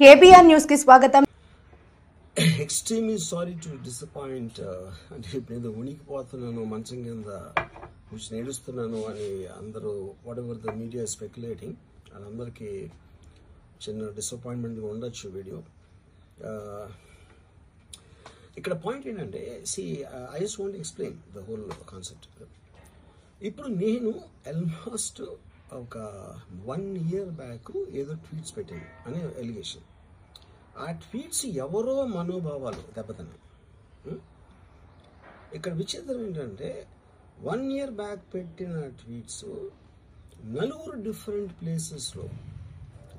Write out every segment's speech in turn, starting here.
KBR news కి స్వాగతం. Extremely sorry to disappoint. అంటే ఇప్పుడు ఉనికిపోతున్నాను మంచం కింద కూర్చొని ఏడుస్తున్నాను అని అందరూ what ever the media speculating వాళ్ళందరికీ చిన్న డిసప్పాయింట్మెంట్ ఉండొచ్చు వీడియో. ఇక్కడ పాయింట్ ఏంటంటే I just want explain the whole concept. ఇప్పుడు నేను ఆల్మోస్ట్ ఒక 1 year బ్యాక్ ఏదో ట్వీట్స్ పెట్టాను అనే ఎలిగేషన్. ఆ ట్వీట్స్ ఎవరో మనోభావాలు దెబ్బతిన్నాయి. ఇక్కడ విచిత్రం ఏంటంటే 1 year బ్యాక్ పెట్టిన ట్వీట్స్ 4 డిఫరెంట్ ప్లేసెస్లో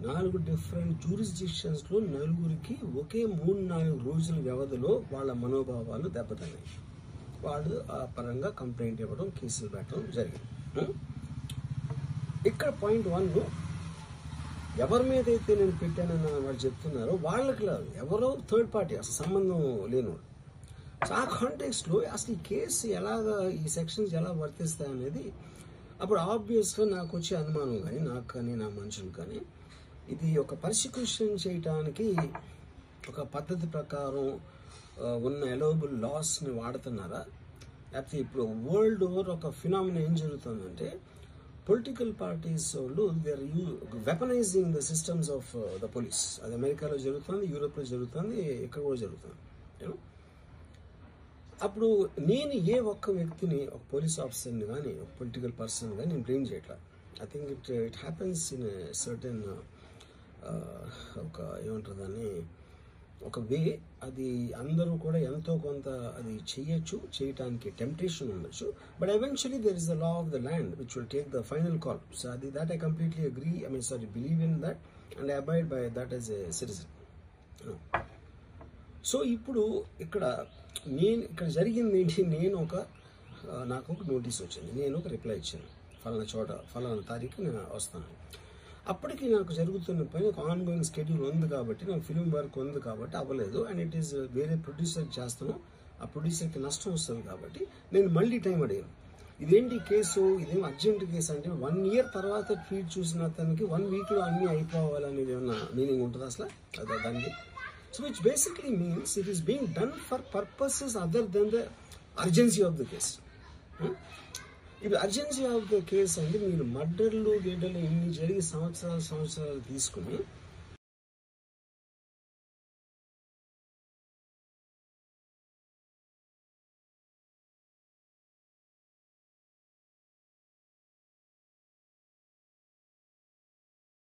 4 డిఫరెంట్ జ్యూరిస్డిక్షన్స్లో 4కి ఒకే 3-4 రోజుల వ్యవధిలో వాళ్ళ మనోభావాలు దెబ్బతిన్నాయి. వాళ్ళు ఆ పరంగా కంప్లైంట్ ఇవ్వడం, కేసులు పెట్టడం జరిగింది. ఇక్కడ పాయింట్ 1, ఎవరి మీద అయితే నేను పెట్టానని వాళ్ళు చెప్తున్నారో వాళ్ళకి లేదు, ఎవరో థర్డ్ పార్టీ, అసలు సంబంధం లేనివాడు. ఆ కాంటెక్స్ట్లో అసలు ఈ కేసు ఎలాగా, ఈ సెక్షన్స్ ఎలా వర్తిస్తాయి అనేది అప్పుడు ఆబ్వియస్గా నాకు వచ్చే అనుమానం కానీ, నాకు కానీ నా మనుషులు కానీ, ఇది ఒక పర్సిక్యూషన్ చేయటానికి ఒక పద్ధతి ప్రకారం ఉన్న అలౌబుల్ లాస్ని వాడుతున్నారా, లేకపోతే ఇప్పుడు వరల్డ్ ఓవర్ ఒక ఫినామినా ఏం జరుగుతుందంటే పొలిటికల్ పార్టీస్ వాళ్ళు they are weaponizing the systems of the police. అది అమెరికాలో జరుగుతుంది, యూరోప్లో జరుగుతుంది, ఇక్కడ కూడా జరుగుతుంది. అప్పుడు నేను ఏ ఒక్క వ్యక్తిని, ఒక పోలీస్ ఆఫీసర్ని కానీ, ఒక పొలిటికల్ పర్సన్ కానీ నేను బ్లేమ్ చేయట్లా. I think it happens in certain ఒక ఏమంటారు దాన్ని, ఒక వే. అది అందరూ కూడా ఎంతో కొంత అది చేయటానికి టెంప్టేషన్ ఉండొచ్చు. But eventually there is the law of the land which will take the final call. So అది that I completely agree, believe in that and I abide by that as a citizen. So ఇప్పుడు ఇక్కడ జరిగింది ఏంటి, నాకు ఒక notice వచ్చింది, నేను ఒక రిప్లై ఇచ్చాను, ఫలానా చోట ఫలానా తారీఖు నేను వస్తాను. అప్పటికి నాకు జరుగుతున్న పని ఒక ఆన్గోయింగ్ స్కెడ్యూల్ ఉంది కాబట్టి, నాకు ఫిలిం వర్క్ ఉంది కాబట్టి అవ్వలేదు. అండ్ ఇట్ ఈస్ వేరే ప్రొడ్యూసర్ చేస్తాను, ఆ ప్రొడ్యూసర్కి నష్టం వస్తుంది కాబట్టి నేను మళ్ళీ టైం అడిగాను. ఇదేంటి కేసు, ఇదేం అర్జెంట్ కేసు అంటే 1 year తర్వాత ట్వీట్ చూసిన అతనికి 1 weekలో అన్నీ అయిపోవాలనేది ఏమన్నా మీనింగ్ ఉంటుంది అసలు దానికి? So which basically means it is being done for purposes other than the urgency of the case. ఇప్పుడు అర్జెన్సీ ఆఫ్ ద కేసు అంటే మీరు మర్డర్లు ఇన్ని జరిగి సంవత్సరాలు తీసుకుని